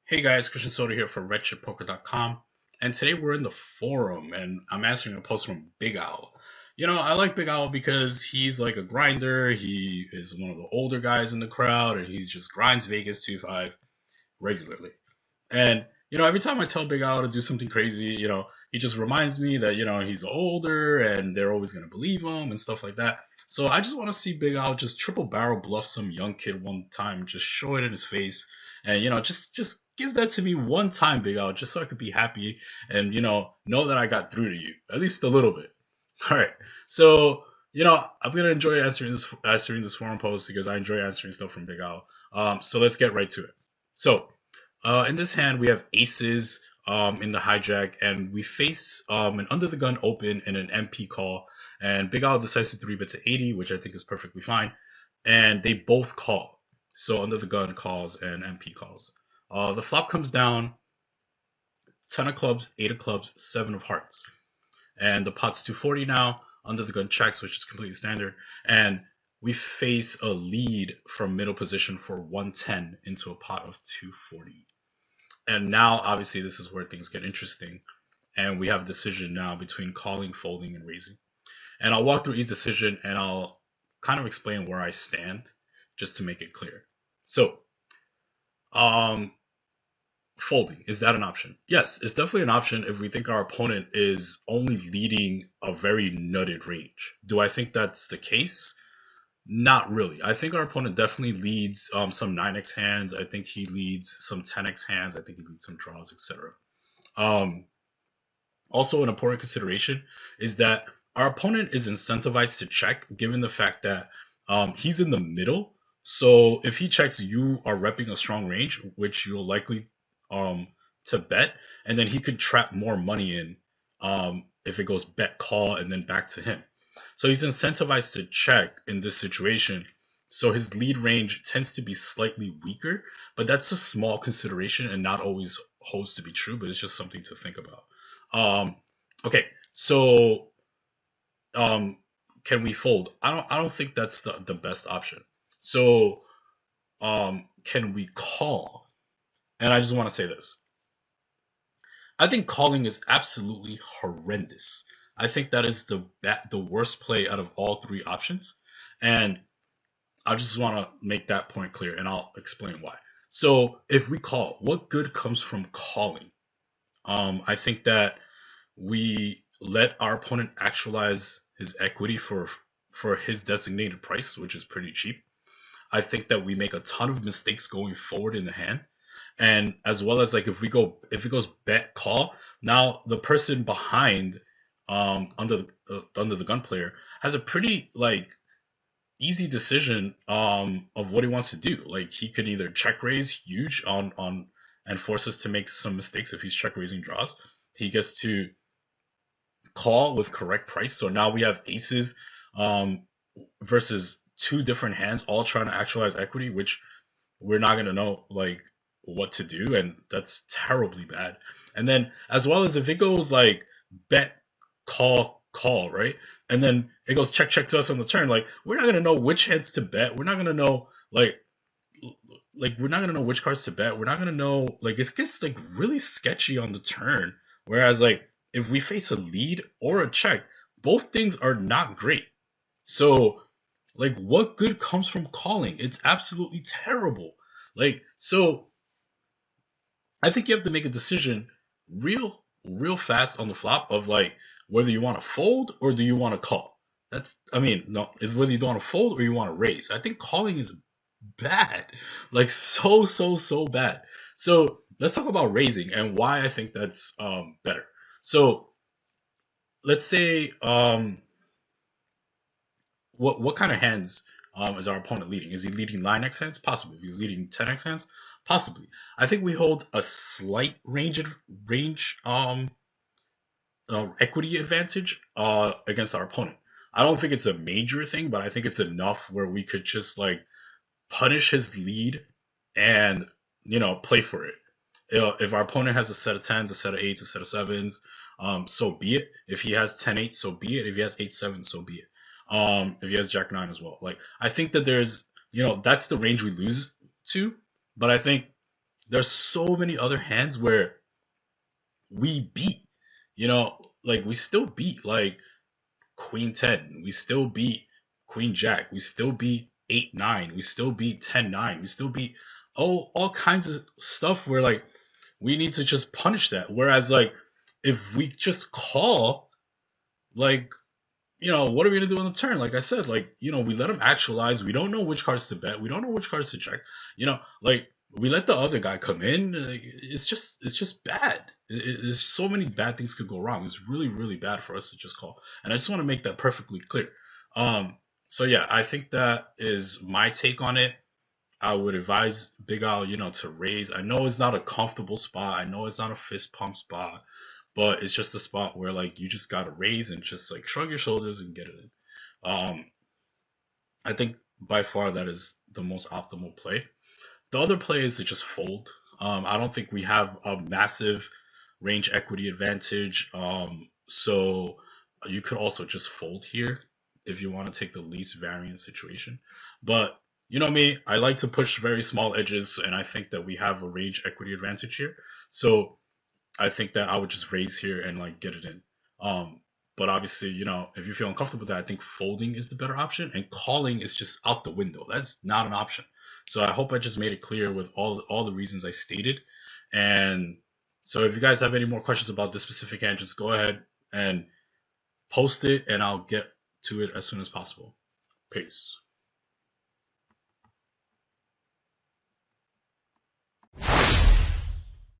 Hey guys, Christian Soda here for WretchedPoker.com, and today we're in the forum, and I'm answering a post from Big Owl. I like Big Owl because he's like a grinder. He is one of the older guys in the crowd, and he just grinds Vegas 2-5 regularly. And every time I tell Big Al to do something crazy, he just reminds me that he's older and they're always gonna believe him and stuff like that. So I just want to see Big Al just triple barrel bluff some young kid one time, just show it in his face, and just give that to me one time, Big Al, just so I could be happy and know that I got through to you at least a little bit. All right, so I'm gonna enjoy answering this forum post because I enjoy answering stuff from Big Al. So let's get right to it. So in this hand, we have aces in the hijack, and we face an under the gun open and an MP call. And Big Al decides to 3-bet to 80, which I think is perfectly fine. And they both call. So under the gun calls and MP calls. The flop comes down 10 of clubs, 8 of clubs, 7 of hearts. And the pot's 240 now. Under the gun checks, which is completely standard. And we face a lead from middle position for 110 into a pot of 240. And now, obviously, this is where things get interesting. And we have a decision now between calling, folding, and raising. And I'll walk through each decision and I'll kind of explain where I stand just to make it clear. So, um, folding, is that an option? Yes, it's definitely an option if we think our opponent is only leading a very nutted range. Do I think that's the case? Not really. I think our opponent definitely leads some 9x hands. I think he leads some 10x hands. I think he leads some draws, etc. Um, Also, an important consideration is that our opponent is incentivized to check, given the fact that he's in the middle. So if he checks, you are repping a strong range, which you'll likely um, to bet, and then he could trap more money in if it goes bet call and then back to him. So he's incentivized to check in this situation. So his lead range tends to be slightly weaker, but that's a small consideration and not always holds to be true, but it's just something to think about. Um, okay, so um, can we fold? I don't think that's the best option. So can we call? And I just want to say this. I think calling is absolutely horrendous. I think that is the worst play out of all three options. And I just want to make that point clear and I'll explain why. So if we call, what good comes from calling? I think that we let our opponent actualize his equity for his designated price, which is pretty cheap. I think that we make a ton of mistakes going forward in the hand, and as well as like if it goes bet call, now the person behind under the gun player has a pretty like easy decision of what he wants to do. Like he could either check raise huge on and force us to make some mistakes if he's check raising draws. He gets to call with correct price. So now we have aces versus two different hands all trying to actualize equity, which we're not going to know like what to do. And that's terribly bad. And then as well as if it goes like bet, call, right? And then it goes check to us on the turn. Like we're not going to know which hands to bet. We're not going to know we're not gonna know which cards to bet. We're not gonna know like it gets like really sketchy on the turn. Whereas like if we face a lead or a check, both things are not great. So like what good comes from calling? It's absolutely terrible. Like so I think you have to make a decision real fast on the flop of like whether you want to fold or do you want to call. That's I mean, no, it's whether you want to fold or you want to raise. I think calling is bad. Like so bad. So let's talk about raising and why I think that's better. So let's say what kind of hands is our opponent leading? Is he leading 9x hands? Possibly. If he's leading 10x hands? Possibly. I think we hold a slight range equity advantage against our opponent. I don't think it's a major thing, but I think it's enough where we could just like punish his lead and play for it. If our opponent has a set of tens, a set of eights, a set of sevens, so be it. If he has 10-8, so be it. If he has 8-7, so be it. If he has Jack 9 as well. Like I think that there's that's the range we lose to, but I think there's so many other hands where we beat, you know, like we still beat like Queen 10, we still beat Queen Jack, we still beat 8 9, we still beat 10 9, we still beat all kinds of stuff where like we need to just punish that. Whereas like if we just call, like, what are we gonna do on the turn? Like I said, like, we let him actualize. We don't know which cards to bet. We don't know which cards to check. Like we let the other guy come in. It's just bad. There's so many bad things could go wrong. It's really, really bad for us to just call. And I just want to make that perfectly clear. So yeah, I think that is my take on it. I would advise Big Al, to raise. I know it's not a comfortable spot. I know it's not a fist pump spot, but it's just a spot where like you just gotta raise and just like shrug your shoulders and get it in. Um, I think by far that is the most optimal play. The other play is to just fold. I don't think we have a massive range equity advantage. So you could also just fold here if you want to take the least variant situation. But you know me, I like to push very small edges, and I think that we have a range equity advantage here. So I think that I would just raise here and like get it in. Um, but obviously, if you feel uncomfortable with that, I think folding is the better option, and calling is just out the window. That's not an option. So I hope I just made it clear with all the reasons I stated. And so if you guys have any more questions about this specific hand, just go ahead and post it, and I'll get to it as soon as possible. Peace.